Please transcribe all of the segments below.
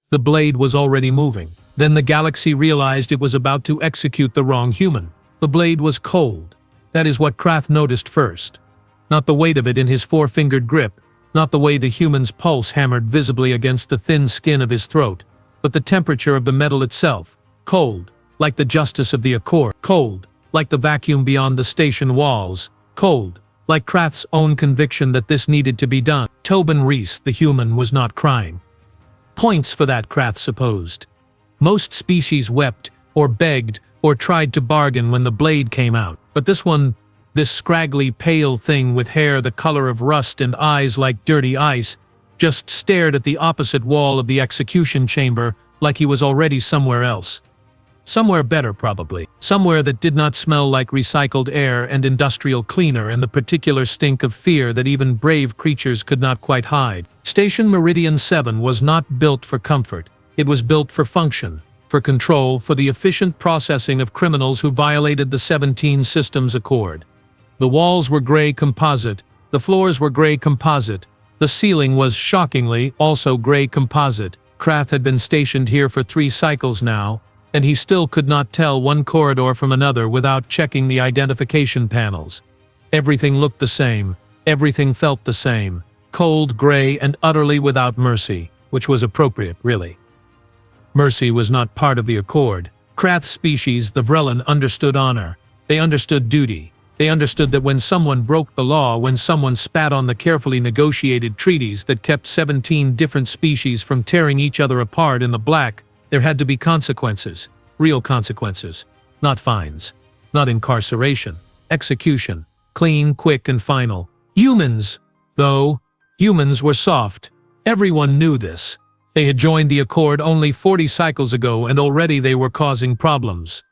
The blade was already moving. Then the galaxy realized it was about to execute the wrong human. The blade was cold. That is what Krath noticed first. Not the weight of it in his four-fingered grip, not the way the human's pulse hammered visibly against the thin skin of his throat, but the temperature of the metal itself. Cold, like the justice of the Accord. Cold, like the vacuum beyond the station walls. Cold, like Krath's own conviction that this needed to be done. Tobin Reese, the human, was not crying. Points for that, Krath supposed. Most species wept, or begged, or tried to bargain when the blade came out. But this one, this scraggly pale thing with hair the color of rust and eyes like dirty ice, just stared at the opposite wall of the execution chamber like he was already somewhere else. Somewhere better, probably. Somewhere that did not smell like recycled air and industrial cleaner and the particular stink of fear that even brave creatures could not quite hide. Station Meridian 7 was not built for comfort. It was built for function, for control, for the efficient processing of criminals who violated the 17 Systems Accord. The walls were gray composite, the floors were gray composite, the ceiling was shockingly also gray composite. Krath had been stationed here for 3 cycles now, and he still could not tell one corridor from another without checking the identification panels. Everything looked the same, everything felt the same, cold, gray, and utterly without mercy, which was appropriate, really. Mercy was not part of the Accord. Krath's species, the Vrellan, understood honor. They understood duty. They understood that when someone broke the law, when someone spat on the carefully negotiated treaties that kept 17 different species from tearing each other apart in the black, there had to be consequences. Real consequences. Not fines. Not incarceration. Execution. Clean, quick, and final. Humans, though, humans were soft. Everyone knew this. They had joined the Accord only 40 cycles ago and already they were causing problems.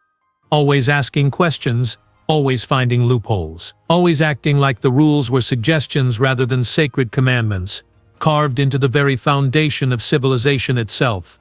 Always asking questions, always finding loopholes. Always acting like the rules were suggestions rather than sacred commandments, carved into the very foundation of civilization itself.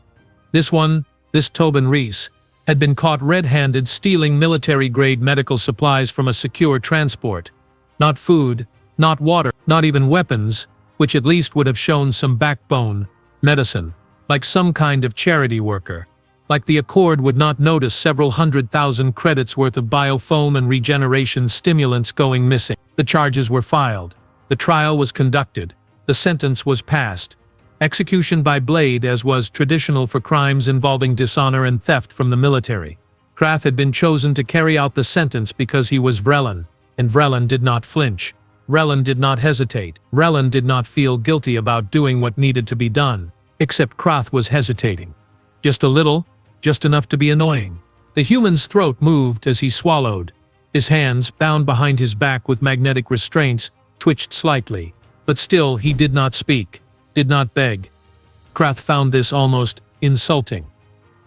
This one, this Tobin Reese, had been caught red-handed stealing military-grade medical supplies from a secure transport. Not food, not water, not even weapons, which at least would have shown some backbone. Medicine, like some kind of charity worker. Like the Accord would not notice several 100,000 credits worth of biofoam and regeneration stimulants going missing. The charges were filed. The trial was conducted. The sentence was passed. Execution by blade, as was traditional for crimes involving dishonor and theft from the military. Krath had been chosen to carry out the sentence because he was Vrellan, and Vrellan did not flinch. Vrellan did not hesitate. Vrellan did not feel guilty about doing what needed to be done. Except Krath was hesitating. Just a little, just enough to be annoying. The human's throat moved as he swallowed. His hands, bound behind his back with magnetic restraints, twitched slightly. But still he did not speak, did not beg. Krath found this almost insulting.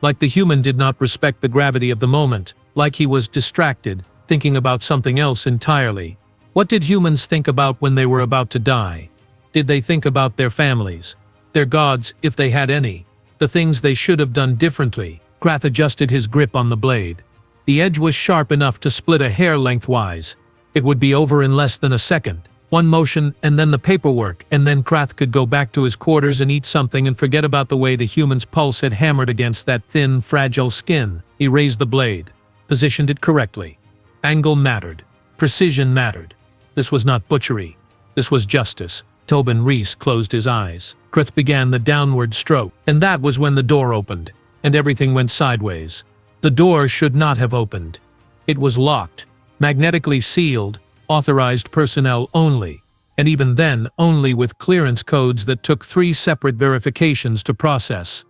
Like the human did not respect the gravity of the moment, like he was distracted, thinking about something else entirely. What did humans think about when they were about to die? Did they think about their families? Their gods, if they had any? The things they should have done differently? Krath adjusted his grip on the blade. The edge was sharp enough to split a hair lengthwise. It would be over in less than a second. One motion, and then the paperwork, and then Krath could go back to his quarters and eat something and forget about the way the human's pulse had hammered against that thin, fragile skin. He raised the blade, positioned it correctly. Angle mattered. Precision mattered. This was not butchery. This was justice. Tobin Reese closed his eyes. Krath began the downward stroke, and that was when the door opened, and everything went sideways. The door should not have opened. It was locked, magnetically sealed, authorized personnel only, and even then only with clearance codes that took 3 separate verifications to process.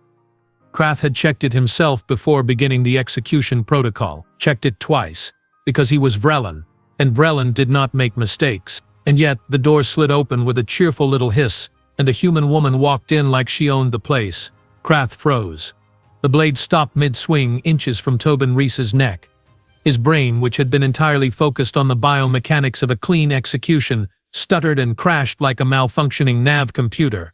Krath had checked it himself before beginning the execution protocol, checked it twice, because he was Vrellan, and Vrellan did not make mistakes. And yet, the door slid open with a cheerful little hiss, and a human woman walked in like she owned the place. Krath froze. The blade stopped mid-swing, inches from Tobin Reese's neck. His brain, which had been entirely focused on the biomechanics of a clean execution, stuttered and crashed like a malfunctioning nav computer.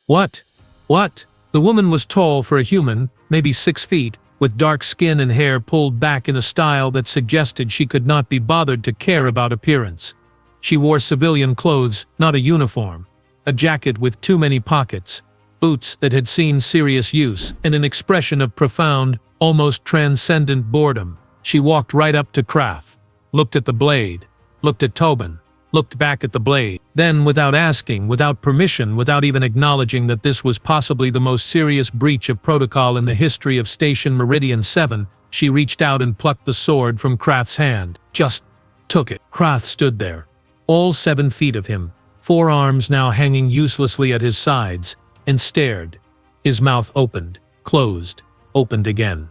What? What? The woman was tall for a human, maybe 6 feet, with dark skin and hair pulled back in a style that suggested she could not be bothered to care about appearance. She wore civilian clothes, not a uniform. A jacket with too many pockets. boots that had seen serious use, and an expression of profound, almost transcendent boredom. She walked right up to Krath, looked at the blade, looked at Tobin, looked back at the blade. Then, without asking, without permission, without even acknowledging that this was possibly the most serious breach of protocol in the history of Station Meridian 7, she reached out and plucked the sword from Krath's hand. Just took it. Krath stood there, all 7 feet of him, 4 arms now hanging uselessly at his sides, and stared. His mouth opened, closed, opened again.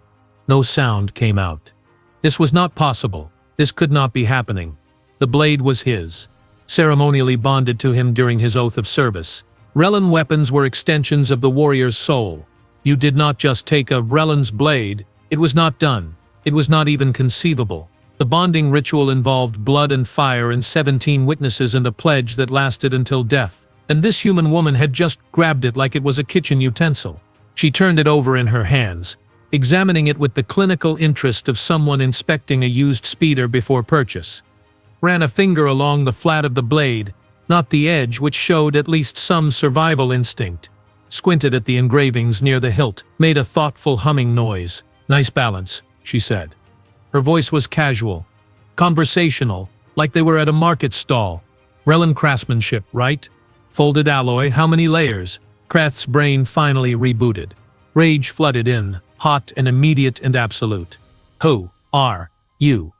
No sound came out. This was not possible. This could not be happening. The blade was his, ceremonially bonded to him during his oath of service. Rellan weapons were extensions of the warrior's soul. You did not just take a Rellan's blade. It was not done. It was not even conceivable. The bonding ritual involved blood and fire and 17 witnesses and a pledge that lasted until death. And this human woman had just grabbed it like it was a kitchen utensil. She turned it over in her hands, examining it with the clinical interest of someone inspecting a used speeder before purchase. Ran a finger along the flat of the blade, not the edge, which showed at least some survival instinct. Squinted at the engravings near the hilt, made a thoughtful humming noise. "Nice balance," she said. Her voice was casual, conversational, like they were at a market stall. Rellan craftsmanship, right? Folded alloy, how many layers? Krath's brain finally rebooted. Rage flooded in, hot and immediate and absolute. Who are you?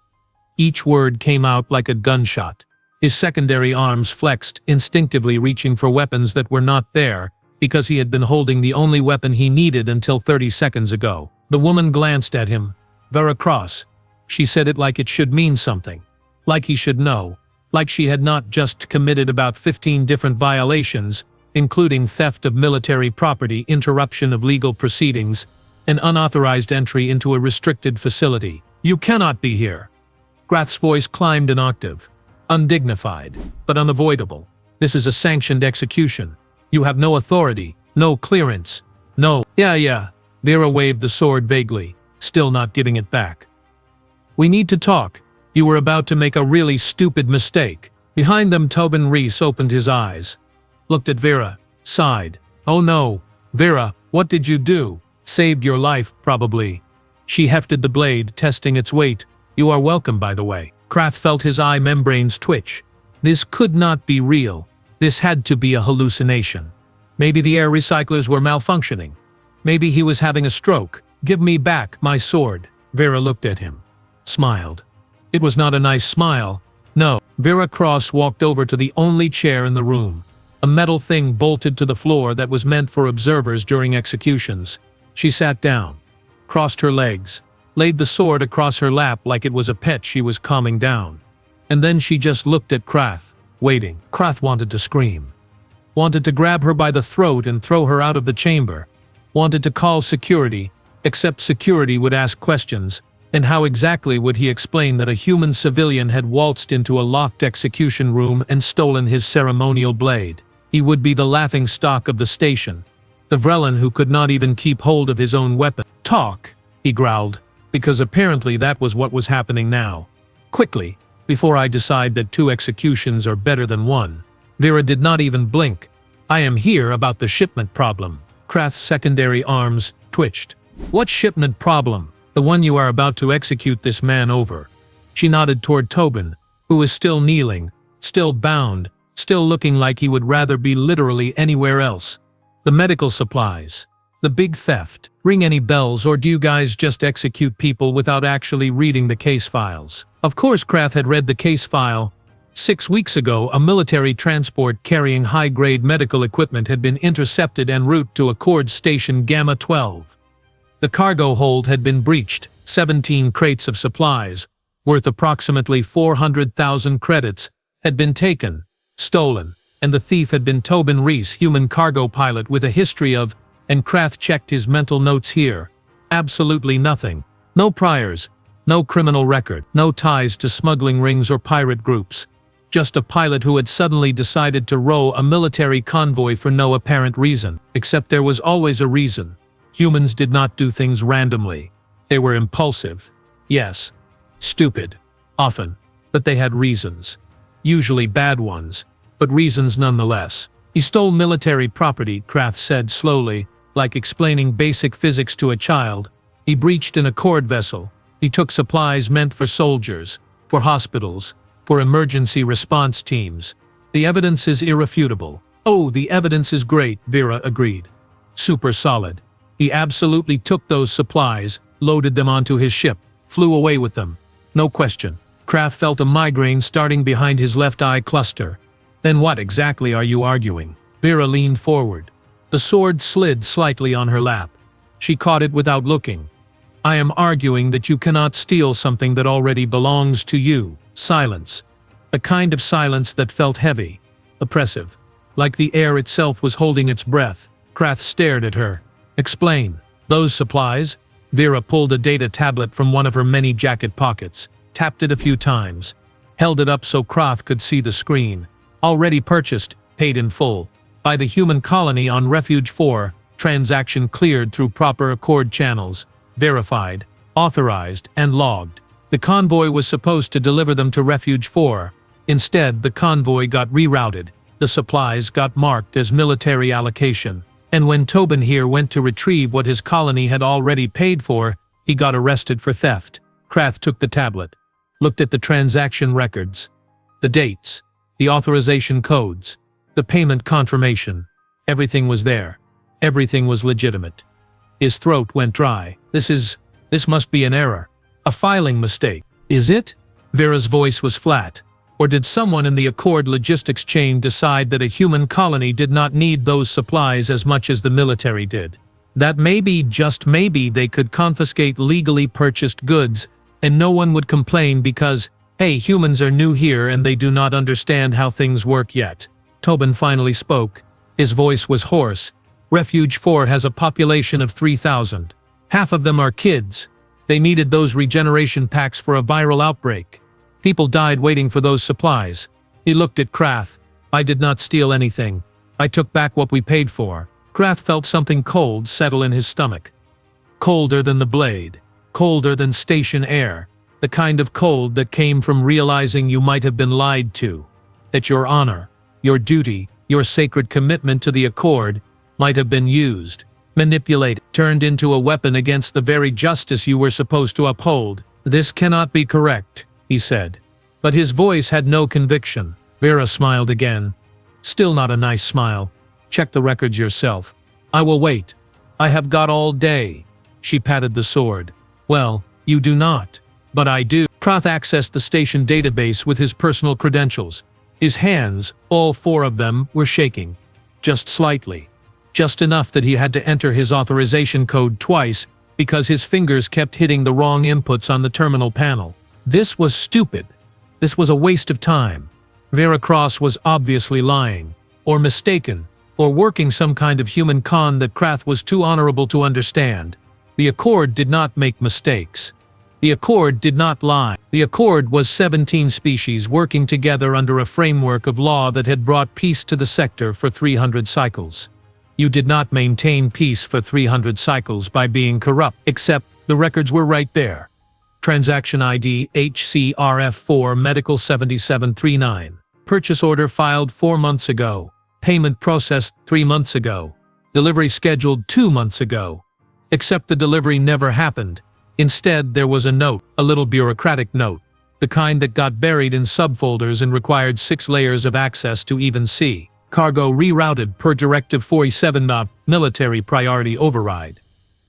Each word came out like a gunshot. His secondary arms flexed, instinctively reaching for weapons that were not there, because he had been holding the only weapon he needed until 30 seconds ago. The woman glanced at him. Vera Cross. She said it like it should mean something. Like he should know. Like she had not just committed about 15 different violations, including theft of military property, interruption of legal proceedings, and unauthorized entry into a restricted facility. "You cannot be here." Krath's voice climbed an octave. Undignified, but unavoidable. "This is a sanctioned execution. You have no authority, no clearance, no—" Yeah. Vera waved the sword vaguely, still not giving it back. "We need to talk. You were about to make a really stupid mistake." Behind them, Tobin Reese opened his eyes, looked at Vera, sighed. "Oh no, Vera, what did you do? Saved your life, probably." She hefted the blade, testing its weight. "You are welcome, by the way." Krath felt his eye membranes twitch. This could not be real. This had to be a hallucination. Maybe the air recyclers were malfunctioning. Maybe he was having a stroke. "Give me back my sword." Vera looked at him, smiled. It was not a nice smile. No. Vera Cross walked over to the only chair in the room, a metal thing bolted to the floor that was meant for observers during executions. She sat down, crossed her legs, laid the sword across her lap like it was a pet she was calming down. And then she just looked at Krath, waiting. Krath wanted to scream. Wanted to grab her by the throat and throw her out of the chamber. Wanted to call security, except security would ask questions. And how exactly would he explain that a human civilian had waltzed into a locked execution room and stolen his ceremonial blade? He would be the laughingstock of the station. The Vrellan who could not even keep hold of his own weapon. "Talk," he growled, because apparently that was what was happening now. "Quickly, before I decide that 2 executions are better than 1. Vera did not even blink. "I am here about the shipment problem." Krath's secondary arms twitched. "What shipment problem?" "The one you are about to execute this man over." She nodded toward Tobin, who was still kneeling, still bound, still looking like he would rather be literally anywhere else. "The medical supplies. The big theft. Ring any bells, or do you guys just execute people without actually reading the case files?" Of course Krath had read the case file. 6 weeks ago, a military transport carrying high-grade medical equipment had been intercepted en route to Accord Station Gamma 12. The cargo hold had been breached. 17 crates of supplies, worth approximately 400,000 credits, had been taken, stolen, and the thief had been Tobin Reese, human cargo pilot with a history of, and Krath checked his mental notes here, absolutely nothing. No priors, no criminal record, no ties to smuggling rings or pirate groups. Just a pilot who had suddenly decided to row a military convoy for no apparent reason, except there was always a reason. Humans did not do things randomly. They were impulsive. Yes. Stupid. Often. But they had reasons. Usually bad ones. But reasons nonetheless. He stole military property, Krath said slowly, like explaining basic physics to a child. He breached an Accord vessel. He took supplies meant for soldiers, for hospitals, for emergency response teams. The evidence is irrefutable. Oh, the evidence is great, Vera agreed. Super solid. He absolutely took those supplies, loaded them onto his ship, flew away with them. No question. Krath felt a migraine starting behind his left eye cluster. Then what exactly are you arguing? Vera leaned forward. The sword slid slightly on her lap. She caught it without looking. I am arguing that you cannot steal something that already belongs to you. Silence. A kind of silence that felt heavy, oppressive. Like the air itself was holding its breath. Krath stared at her. Explain. Those supplies? Vera pulled a data tablet from one of her many jacket pockets, tapped it a few times, held it up so Krath could see the screen. Already purchased, paid in full. By the human colony on Refuge 4, transaction cleared through proper Accord channels, verified, authorized, and logged. The convoy was supposed to deliver them to Refuge 4. Instead, the convoy got rerouted. The supplies got marked as military allocation. And when Tobin here went to retrieve what his colony had already paid for, he got arrested for theft. Krath took the tablet, looked at the transaction records, the dates, the authorization codes, the payment confirmation. Everything was there. Everything was legitimate. His throat went dry. This must be an error. A filing mistake. Is it? Vera's voice was flat. Or did someone in the Accord logistics chain decide that a human colony did not need those supplies as much as the military did? That maybe, just maybe, they could confiscate legally purchased goods, and no one would complain because, hey, humans are new here and they do not understand how things work yet. Tobin finally spoke. His voice was hoarse. Refuge 4 has a population of 3,000. Half of them are kids. They needed those regeneration packs for a viral outbreak. People died waiting for those supplies. He looked at Krath. I did not steal anything. I took back what we paid for. Krath felt something cold settle in his stomach. Colder than the blade. Colder than station air. The kind of cold that came from realizing you might have been lied to. That your honor, your duty, your sacred commitment to the Accord might have been used, manipulated, turned into a weapon against the very justice you were supposed to uphold. This cannot be correct, he said. But his voice had no conviction. Vera smiled again. Still not a nice smile. Check the records yourself. I will wait. I have got all day. She patted the sword. Well, you do not. But I do. Krath accessed the station database with his personal credentials. His hands, all four of them, were shaking. Just slightly. Just enough that he had to enter his authorization code twice because his fingers kept hitting the wrong inputs on the terminal panel. This was stupid. This was a waste of time. Vera Cross was obviously lying, or mistaken, or working some kind of human con that Krath was too honorable to understand. The Accord did not make mistakes. The Accord did not lie. The Accord was 17 species working together under a framework of law that had brought peace to the sector for 300 cycles. You did not maintain peace for 300 cycles by being corrupt, except the records were right there. Transaction ID HCRF4 Medical 7739. Purchase order filed 4 months ago. Payment processed 3 months ago. Delivery scheduled 2 months ago. Except the delivery never happened. Instead, there was a note, a little bureaucratic note, the kind that got buried in subfolders and required 6 layers of access to even see. Cargo rerouted per Directive 47. Military priority override.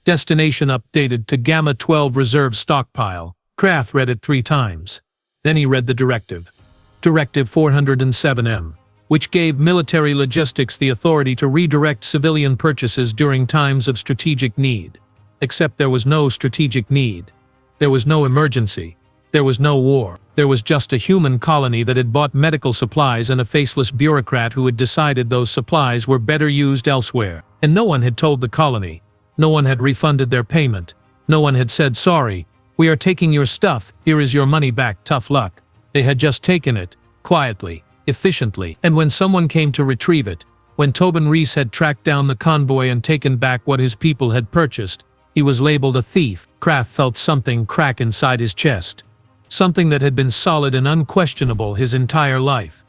Destination updated to Gamma 12 reserve stockpile. Krath read it 3 times. Then he read the directive. Directive 407M, which gave military logistics the authority to redirect civilian purchases during times of strategic need. Except there was no strategic need. There was no emergency. There was no war. There was just a human colony that had bought medical supplies and a faceless bureaucrat who had decided those supplies were better used elsewhere. And no one had told the colony. No one had refunded their payment. No one had said, sorry, we are taking your stuff, here is your money back, tough luck. They had just taken it, quietly, efficiently. And when someone came to retrieve it, when Tobin Reese had tracked down the convoy and taken back what his people had purchased, he was labeled a thief. Krath felt something crack inside his chest. Something that had been solid and unquestionable his entire life.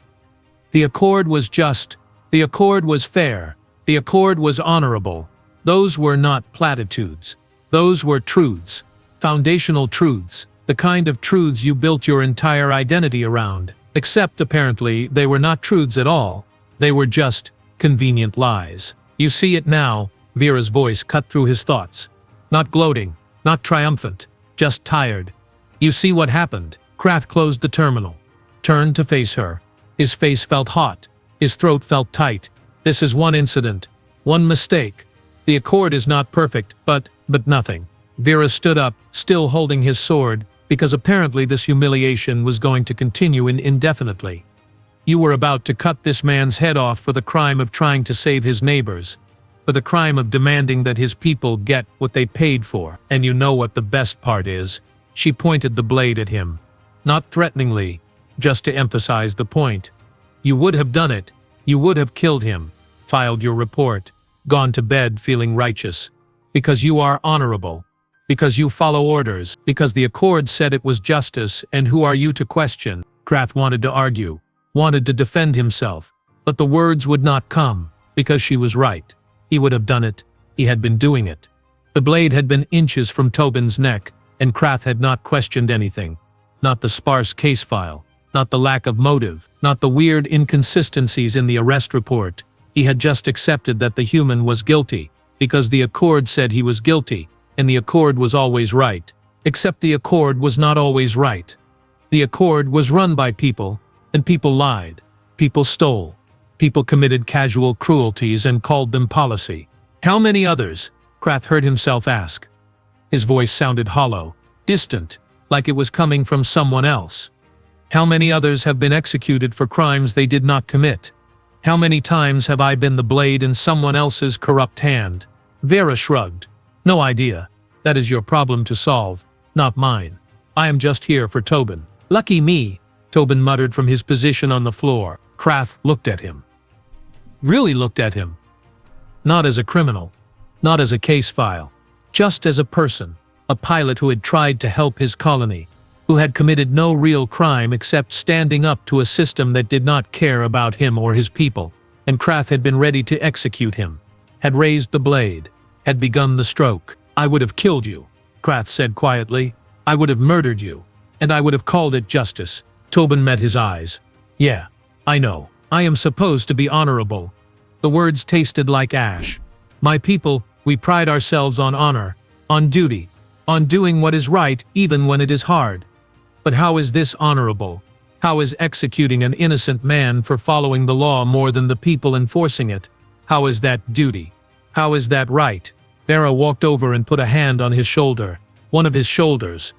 The Accord was just The accord was fair. The accord was honorable. Those were not platitudes. Those were truths. Foundational truths. The kind of truths you built your entire identity around. Except, apparently, they were not truths at all. They were just convenient lies. You see it now, Vera's voice cut through his thoughts. Not gloating, not triumphant, just tired. You see what happened? Krath closed the terminal, turned to face her. His face felt hot. His throat felt tight. This is one incident, one mistake. The accord is not perfect, but nothing. Vera stood up, still holding his sword, because apparently this humiliation was going to continue indefinitely. You were about to cut this man's head off for the crime of trying to save his neighbors, for the crime of demanding that his people get what they paid for. And you know what the best part is? She pointed the blade at him. Not threateningly, just to emphasize the point. You would have done it. You would have killed him, filed your report, gone to bed feeling righteous. Because you are honorable. Because you follow orders. Because the accord said it was justice, and who are you to question? Krath wanted to argue, wanted to defend himself, but the words would not come, because she was right. He would have done it. He had been doing it. The blade had been inches from Tobin's neck, and Krath had not questioned anything. Not the sparse case file, not the lack of motive, not the weird inconsistencies in the arrest report. He had just accepted that the human was guilty, because the accord said he was guilty, and the accord was always right. Except the accord was not always right. The accord was run by people, and people lied. People stole. People committed casual cruelties and called them policy. How many others? Krath heard himself ask. His voice sounded hollow, distant, like it was coming from someone else. How many others have been executed for crimes they did not commit? How many times have I been the blade in someone else's corrupt hand? Vera shrugged. No idea. That is your problem to solve, not mine. I am just here for Tobin. Lucky me, Tobin muttered from his position on the floor. Krath looked at him. Really looked at him. Not as a criminal. Not as a case file. Just as a person. A pilot who had tried to help his colony. Who had committed no real crime except standing up to a system that did not care about him or his people. And Krath had been ready to execute him. Had raised the blade. Had begun the stroke. I would have killed you, Krath said quietly. I would have murdered you. And I would have called it justice. Tobin met his eyes. Yeah, I know. I am supposed to be honorable. The words tasted like ash. My people, we pride ourselves on honor, on duty, on doing what is right even when it is hard. But how is this honorable? How is executing an innocent man for following the law more than the people enforcing it? How is that duty? How is that right? Vera walked over and put a hand on his shoulder, one of his shoulders.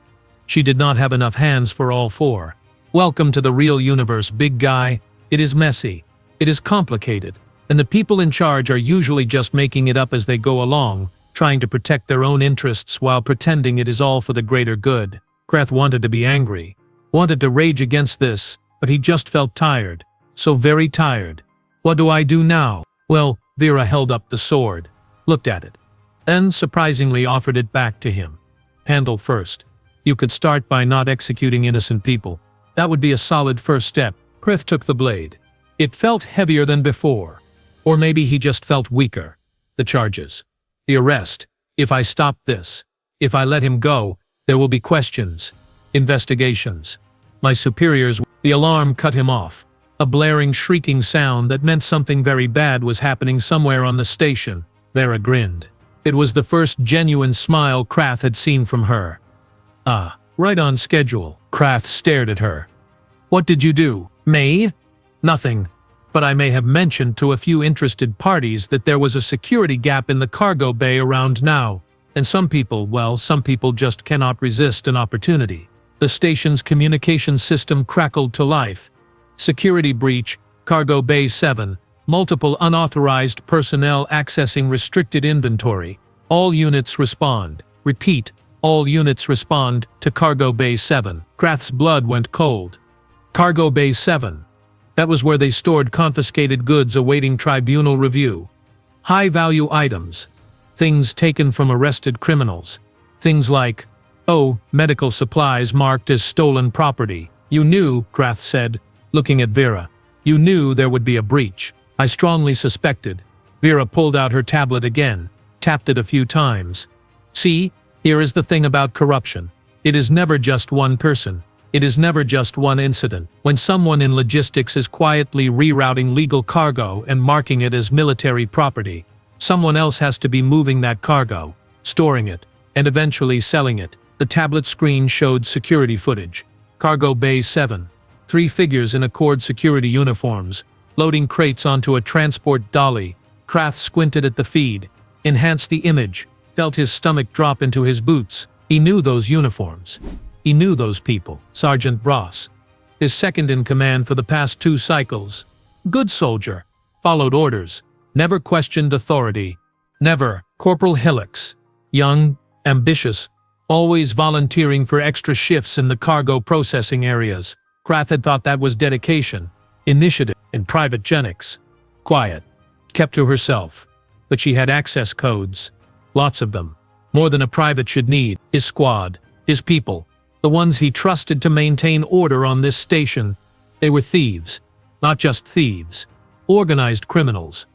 She did not have enough hands for all four. Welcome to the real universe, big guy. It is messy. It is complicated. And the people in charge are usually just making it up as they go along, trying to protect their own interests while pretending it is all for the greater good. Krath wanted to be angry, wanted to rage against this, but he just felt tired. So very tired. What do I do now? Well, Vera held up the sword, looked at it, then surprisingly offered it back to him. Handle first. You could start by not executing innocent people. That would be a solid first step. Krath took the blade. It felt heavier than before. Or maybe he just felt weaker. The charges. The arrest. If I stop this, if I let him go, there will be questions. Investigations. My superiors. The alarm cut him off. A blaring, shrieking sound that meant something very bad was happening somewhere on the station. Vera grinned. It was the first genuine smile Krath had seen from her. Ah, right on schedule. Krath stared at her. What did you do? Me? Nothing. But I may have mentioned to a few interested parties that there was a security gap in the cargo bay around now, and some people just cannot resist an opportunity. The station's communication system crackled to life. Security breach, Cargo Bay 7, multiple unauthorized personnel accessing restricted inventory. All units respond. Repeat, all units respond to Cargo Bay 7. Krath's blood went cold. Cargo Bay 7. That was where they stored confiscated goods awaiting tribunal review. High-value items. Things taken from arrested criminals. Things like, medical supplies marked as stolen property. You knew, Krath said, looking at Vera. You knew there would be a breach. I strongly suspected. Vera pulled out her tablet again, tapped it a few times. See, here is the thing about corruption. It is never just one person. It is never just one incident. When someone in logistics is quietly rerouting legal cargo and marking it as military property, someone else has to be moving that cargo, storing it, and eventually selling it. The tablet screen showed security footage. Cargo Bay 7. 3 figures in Accord security uniforms, loading crates onto a transport dolly. Kraft squinted at the feed, enhanced the image, felt his stomach drop into his boots. He knew those uniforms. He knew those people. Sergeant Ross, his second in command for the past 2 cycles. Good soldier. Followed orders. Never questioned authority. Never. Corporal Hillocks. Young, ambitious, always volunteering for extra shifts in the cargo processing areas. Kraft had thought that was dedication, initiative, and private genics. Quiet. Kept to herself. But she had access codes. Lots of them. More than a private should need. His squad. His people. The ones he trusted to maintain order on this station. They were thieves. Not just thieves. Organized criminals.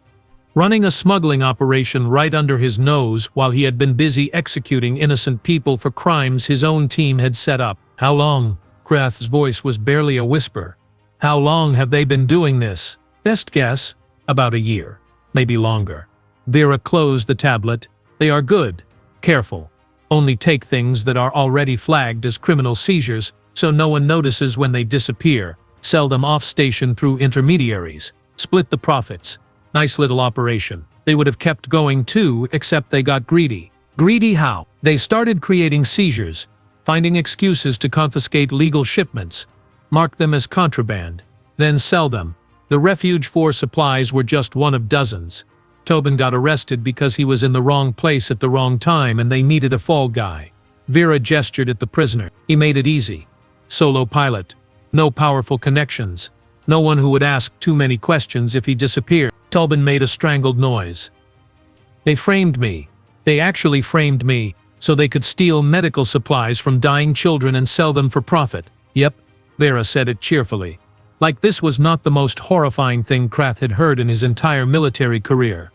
Running a smuggling operation right under his nose while he had been busy executing innocent people for crimes his own team had set up. How long? Kraft's voice was barely a whisper. How long have they been doing this? Best guess, about a year. Maybe longer. Vera closed the tablet. They are good. Careful. Only take things that are already flagged as criminal seizures, so no one notices when they disappear. Sell them off-station through intermediaries. Split the profits. Nice little operation. They would have kept going too, except they got greedy. Greedy how? They started creating seizures, finding excuses to confiscate legal shipments, mark them as contraband, then sell them. The Refuge 4 supplies were just one of dozens. Tobin got arrested because he was in the wrong place at the wrong time and they needed a fall guy. Vera gestured at the prisoner. He made it easy. Solo pilot. No powerful connections. No one who would ask too many questions if he disappeared. Tobin made a strangled noise. They framed me. They actually framed me, so they could steal medical supplies from dying children and sell them for profit. Yep, Vera said it cheerfully. Like this was not the most horrifying thing Kraft had heard in his entire military career.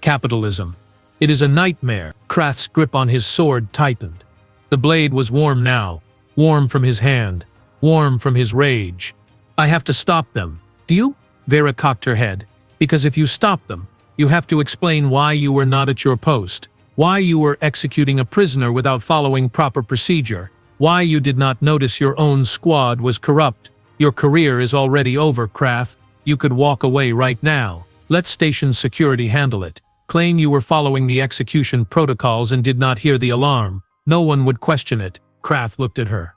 Capitalism. It is a nightmare. Kraft's grip on his sword tightened. The blade was warm now. Warm from his hand. Warm from his rage. I have to stop them. Do you? Vera cocked her head. Because if you stop them, you have to explain why you were not at your post. Why you were executing a prisoner without following proper procedure. Why you did not notice your own squad was corrupt. Your career is already over, Kraft. You could walk away right now. Let station security handle it. Claim you were following the execution protocols and did not hear the alarm. No one would question it. Kraft looked at her.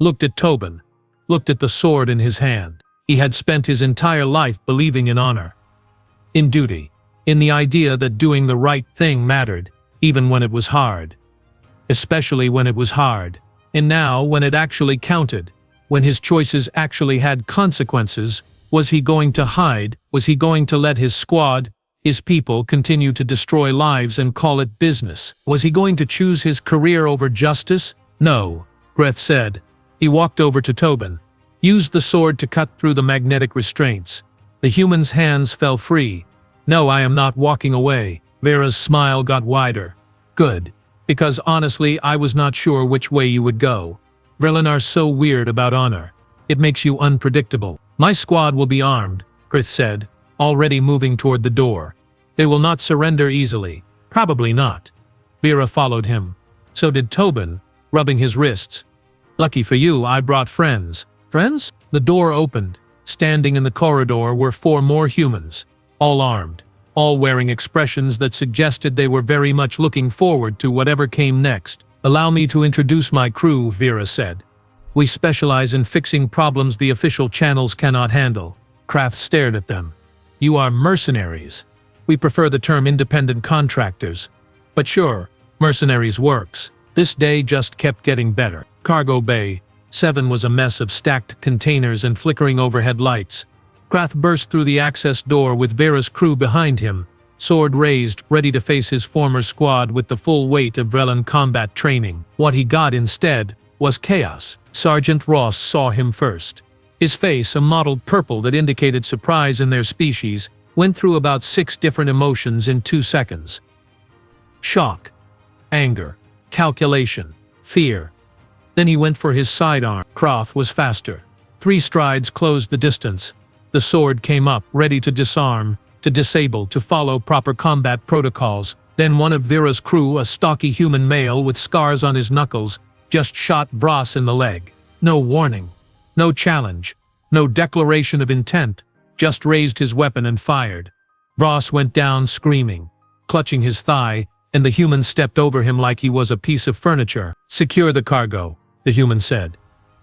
Looked at Tobin. Looked at the sword in his hand. He had spent his entire life believing in honor. In duty. In the idea that doing the right thing mattered, even when it was hard. Especially when it was hard. And now, when it actually counted. When his choices actually had consequences, was he going to hide? Was he going to let his squad, his people, continue to destroy lives and call it business? Was he going to choose his career over justice? No, Greth said. He walked over to Tobin, used the sword to cut through the magnetic restraints. The human's hands fell free. No, I am not walking away. Vera's smile got wider. Good. Because honestly, I was not sure which way you would go. Vrillin are so weird about honor. It makes you unpredictable. My squad will be armed, Grith said, already moving toward the door. They will not surrender easily. Probably not. Vera followed him. So did Tobin, rubbing his wrists. Lucky for you, I brought friends. Friends? The door opened. Standing in the corridor were 4 more humans, all armed, all wearing expressions that suggested they were very much looking forward to whatever came next. Allow me to introduce my crew, Vera said. We specialize in fixing problems the official channels cannot handle. Kraft stared at them. You are mercenaries. We prefer the term independent contractors. But sure, mercenaries works. This day just kept getting better. Cargo Bay 7 was a mess of stacked containers and flickering overhead lights. Kraft burst through the access door with Vera's crew behind him, sword raised, ready to face his former squad with the full weight of Vrellin combat training. What he got instead was chaos. Sergeant Ross saw him first. His face a mottled purple that indicated surprise in their species. went through about 6 different emotions in 2 seconds. Shock, anger, calculation, fear. Then he went for his sidearm. Krath was faster. 3 strides closed the distance. The sword came up, ready to disarm, to disable, to follow proper combat protocols. Then one of Vera's crew, a stocky human male with scars on his knuckles, just shot Vras in the leg. No warning, no challenge, no declaration of intent, just raised his weapon and fired. Vras went down screaming, clutching his thigh, and the human stepped over him like he was a piece of furniture. "Secure the cargo," the human said.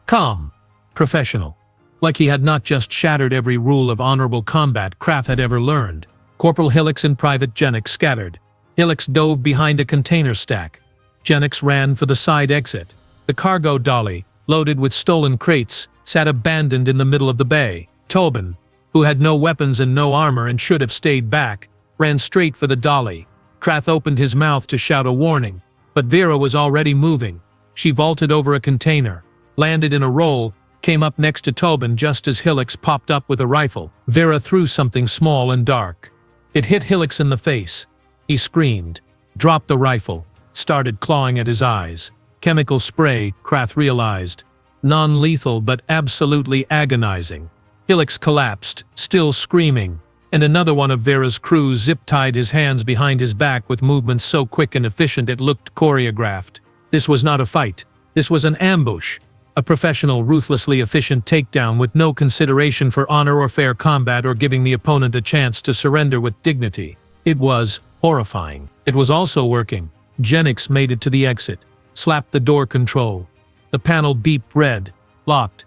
Calm, professional, like he had not just shattered every rule of honorable combat Krath had ever learned. Corporal Hillix and Private Jenix scattered. Hillix dove behind a container stack. Jenix ran for the side exit. The cargo dolly, loaded with stolen crates, sat abandoned in the middle of the bay. Tobin, who had no weapons and no armor and should have stayed back, ran straight for the dolly. Krath opened his mouth to shout a warning, but Vera was already moving. She vaulted over a container, landed in a roll, came up next to Tobin just as Hillix popped up with a rifle. Vera threw something small and dark. It hit Hillix in the face. He screamed, dropped the rifle, started clawing at his eyes. Chemical spray, Krath realized. Non-lethal but absolutely agonizing. Hillix collapsed, still screaming, and another one of Vera's crew zip-tied his hands behind his back with movements so quick and efficient it looked choreographed. This was not a fight. This was an ambush. A professional, ruthlessly efficient takedown with no consideration for honor or fair combat or giving the opponent a chance to surrender with dignity. It was horrifying. It was also working. Jenix made it to the exit, slapped the door control. The panel beeped red, locked.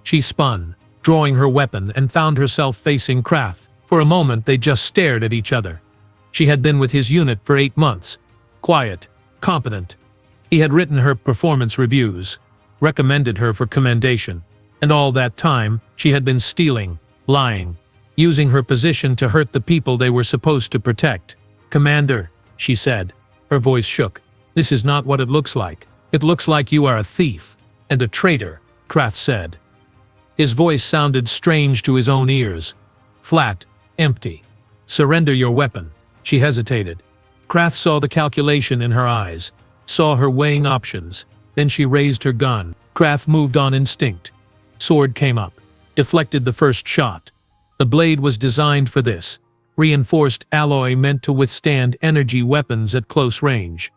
She spun, drawing her weapon, and found herself facing Krath. For a moment they just stared at each other. She had been with his unit for 8 months. Quiet, competent. He had written her performance reviews, recommended her for commendation, and all that time she had been stealing, lying, using her position to hurt the people they were supposed to protect. "Commander," she said. Her voice shook. "This is not what it looks like. It looks like you are a thief and a traitor," Krath said. His voice sounded strange to his own ears. Flat, empty. "Surrender your weapon." She hesitated. Krath saw the calculation in her eyes, saw her weighing options. Then she raised her gun. Krath moved on instinct. Sword came up, deflected the first shot. The blade was designed for this. Reinforced alloy meant to withstand energy weapons at close range.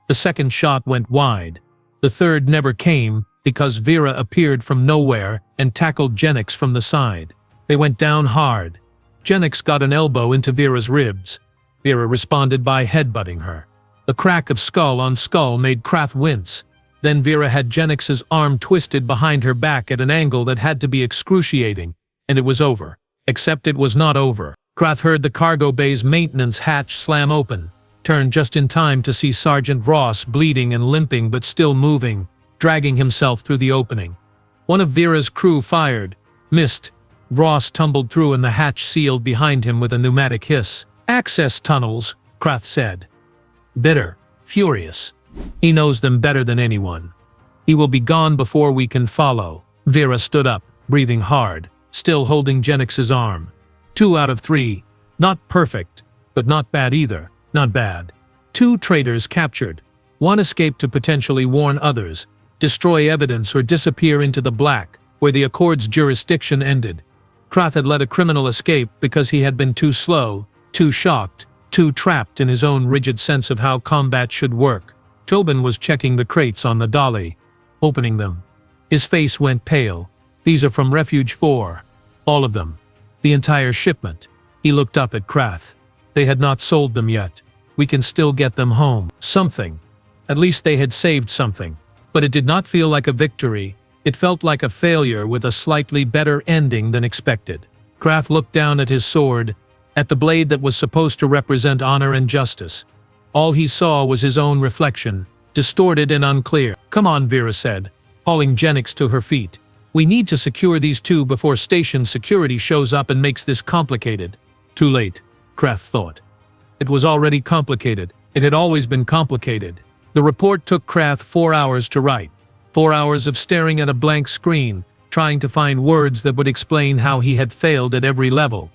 The second shot went wide. The third never came because Vera appeared from nowhere and tackled Jenix from the side. They went down hard. Jenix got an elbow into Vera's ribs. Vera responded by headbutting her. The crack of skull on skull made Krath wince. Then Vera had Jenix's arm twisted behind her back at an angle that had to be excruciating, and it was over. Except it was not over. Krath heard the cargo bay's maintenance hatch slam open, turned just in time to see Sergeant Vras bleeding and limping but still moving, dragging himself through the opening. One of Vera's crew fired, missed. Vras tumbled through and the hatch sealed behind him with a pneumatic hiss. "Access tunnels," Krath said. Bitter, furious. He knows them better than anyone. He will be gone before we can follow. Vera stood up, breathing hard, still holding Jenix's arm. 2 out of 3. Not perfect, but not bad either. Not bad. 2 traitors captured. 1 escaped to potentially warn others, destroy evidence or disappear into the black, where the Accord's jurisdiction ended. Krath had let a criminal escape because he had been too slow, too shocked, too trapped in his own rigid sense of how combat should work. Tobin was checking the crates on the dolly, opening them. His face went pale. "These are from Refuge 4. All of them. The entire shipment." He looked up at Krath. "They had not sold them yet. We can still get them home." Something. At least they had saved something. But it did not feel like a victory. It felt like a failure with a slightly better ending than expected. Krath looked down at his sword, at the blade that was supposed to represent honor and justice. All he saw was his own reflection, distorted and unclear. "Come on," Vera said, hauling Jenix to her feet. "We need to secure these 2 before station security shows up and makes this complicated." Too late, Krath thought. It was already complicated. It had always been complicated. The report took Krath 4 hours to write. 4 hours of staring at a blank screen, trying to find words that would explain how he had failed at every level.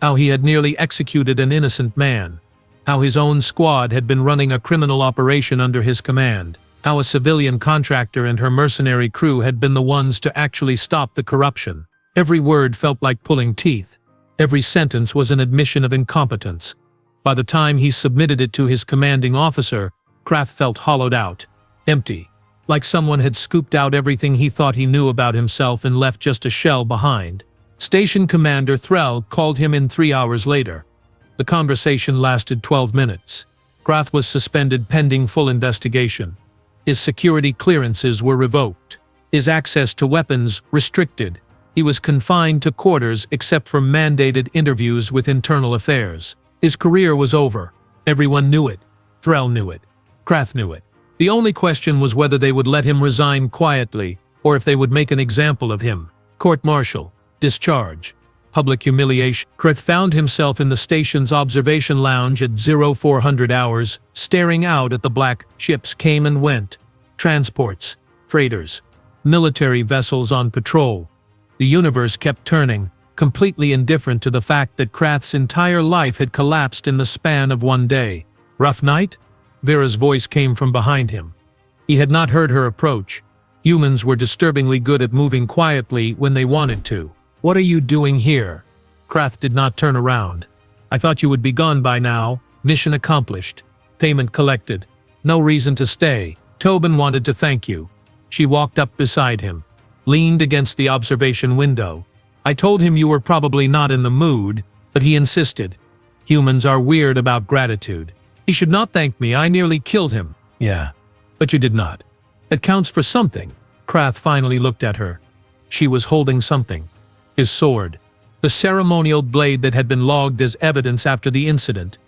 How he had nearly executed an innocent man. How his own squad had been running a criminal operation under his command. How a civilian contractor and her mercenary crew had been the ones to actually stop the corruption. Every word felt like pulling teeth. Every sentence was an admission of incompetence. By the time he submitted it to his commanding officer, Kraft felt hollowed out, empty, like someone had scooped out everything he thought he knew about himself and left just a shell behind. Station Commander Threll called him in 3 hours later. The conversation lasted 12 minutes. Kraft was suspended pending full investigation. His security clearances were revoked. His access to weapons restricted. He was confined to quarters except for mandated interviews with internal affairs. His career was over. Everyone knew it. Threll knew it. Kraft knew it. The only question was whether they would let him resign quietly, or if they would make an example of him. Court-martial, discharge, public humiliation. Kraft found himself in the station's observation lounge at 0400 hours, staring out at the black ships came and went. Transports, freighters, military vessels on patrol. The universe kept turning, completely indifferent to the fact that Kraft's entire life had collapsed in the span of one day. Rough night? Vera's voice came from behind him. He had not heard her approach. Humans were disturbingly good at moving quietly when they wanted to. What are you doing here? Kraft did not turn around. I thought you would be gone by now. Mission accomplished. Payment collected. No reason to stay. Tobin wanted to thank you. She walked up beside him, leaned against the observation window. I told him you were probably not in the mood, but he insisted. Humans are weird about gratitude. He should not thank me, I nearly killed him. Yeah, but you did not. It counts for something. Kraft finally looked at her. She was holding something. His sword. The ceremonial blade that had been logged as evidence after the incident.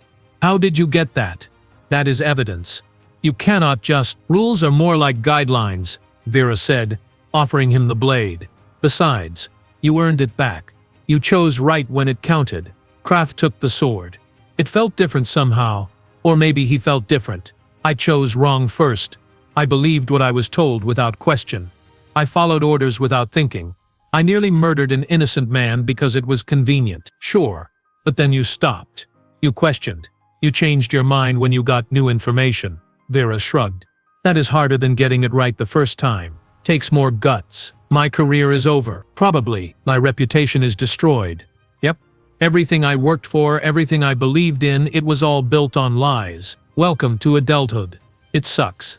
How did you get that? That is evidence. You cannot just— Rules are more like guidelines, Vera said, offering him the blade. Besides, you earned it back. You chose right when it counted. Kraft took the sword. It felt different somehow. Or maybe he felt different. I chose wrong first. I believed what I was told without question. I followed orders without thinking. I nearly murdered an innocent man because it was convenient. Sure. But then you stopped. You questioned. You changed your mind when you got new information. Vera shrugged. That is harder than getting it right the first time. Takes more guts. My career is over. Probably. My reputation is destroyed. Yep. Everything I worked for, everything I believed in, it was all built on lies. Welcome to adulthood. It sucks.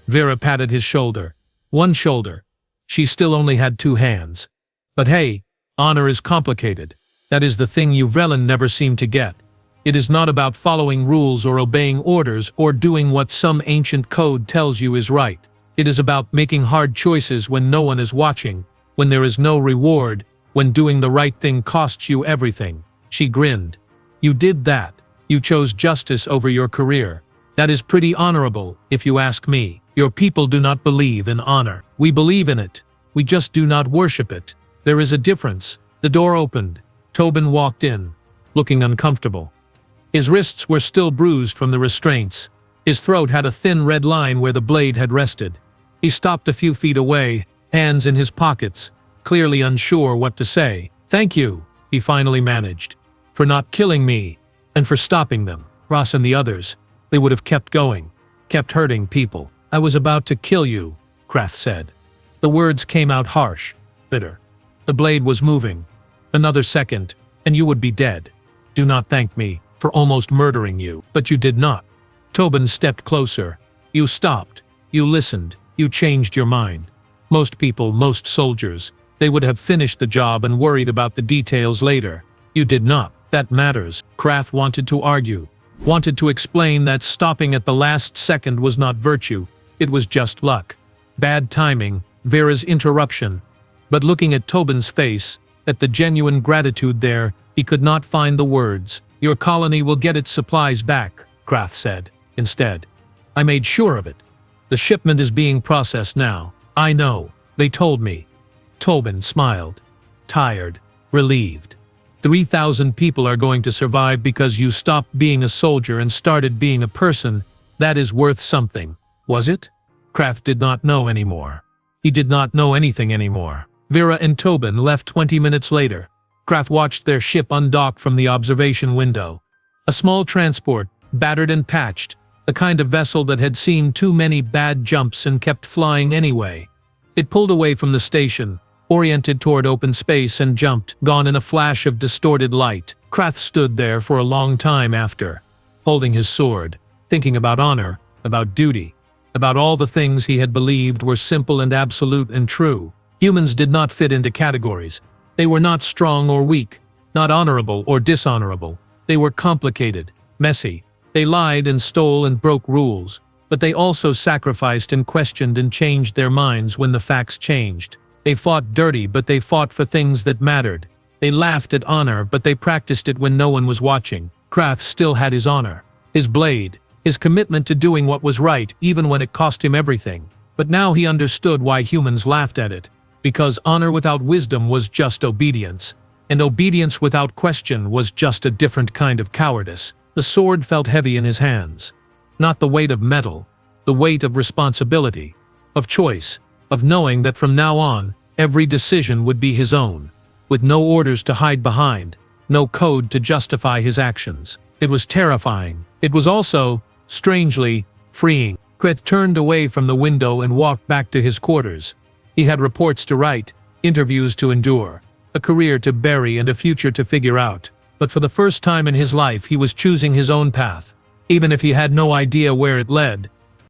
Vera patted his shoulder. One shoulder. She still only had 2 hands. But hey, honor is complicated. That is the thing you Vrelin never seem to get. It is not about following rules or obeying orders or doing what some ancient code tells you is right. It is about making hard choices when no one is watching, when there is no reward, when doing the right thing costs you everything. She grinned. You did that. You chose justice over your career. That is pretty honorable, if you ask me. Your people do not believe in honor. We believe in it. We just do not worship it. There is a difference. The door opened. Tobin walked in, looking uncomfortable. His wrists were still bruised from the restraints. His throat had a thin red line where the blade had rested. He stopped a few feet away, hands in his pockets, clearly unsure what to say. Thank you, he finally managed. For not killing me, and for stopping them. Ross and the others. They would have kept going. Kept hurting people. I was about to kill you, Kraft said. The words came out harsh, bitter. The blade was moving. Another second, and you would be dead. Do not thank me for almost murdering you. But you did not. Tobin stepped closer. You stopped. You listened. You changed your mind. Most people, most soldiers, they would have finished the job and worried about the details later. You did not. That matters. Kraft wanted to argue. Wanted to explain that stopping at the last second was not virtue. It was just luck. Bad timing. Vera's interruption. But looking at Tobin's face, at the genuine gratitude there, he could not find the words. Your colony will get its supplies back, Kraft said, instead. I made sure of it. The shipment is being processed now. I know. They told me. Tobin smiled. Tired. Relieved. 3,000 people are going to survive because you stopped being a soldier and started being a person. That is worth something. Was it? Kraft did not know anymore. He did not know anything anymore. Vera and Tobin left 20 minutes later. Krath watched their ship undock from the observation window. A small transport, battered and patched, the kind of vessel that had seen too many bad jumps and kept flying anyway. It pulled away from the station, oriented toward open space, and jumped, gone in a flash of distorted light. Krath stood there for a long time after, holding his sword, thinking about honor, about duty, about all the things he had believed were simple and absolute and true. Humans did not fit into categories. They were not strong or weak, not honorable or dishonorable. They were complicated, messy. They lied and stole and broke rules, but they also sacrificed and questioned and changed their minds when the facts changed. They fought dirty, but they fought for things that mattered. They laughed at honor, but they practiced it when no one was watching. Krath still had his honor, his blade, his commitment to doing what was right even when it cost him everything. But now he understood why humans laughed at it. Because honor without wisdom was just obedience, and obedience without question was just a different kind of cowardice. The sword felt heavy in his hands. Not the weight of metal, the weight of responsibility, of choice, of knowing that from now on, every decision would be his own, with no orders to hide behind, no code to justify his actions. It was terrifying. It was also, strangely, freeing. Krath turned away from the window and walked back to his quarters. He had reports to write, interviews to endure, a career to bury and a future to figure out. But for the first time in his life he was choosing his own path. Even if he had no idea where it led,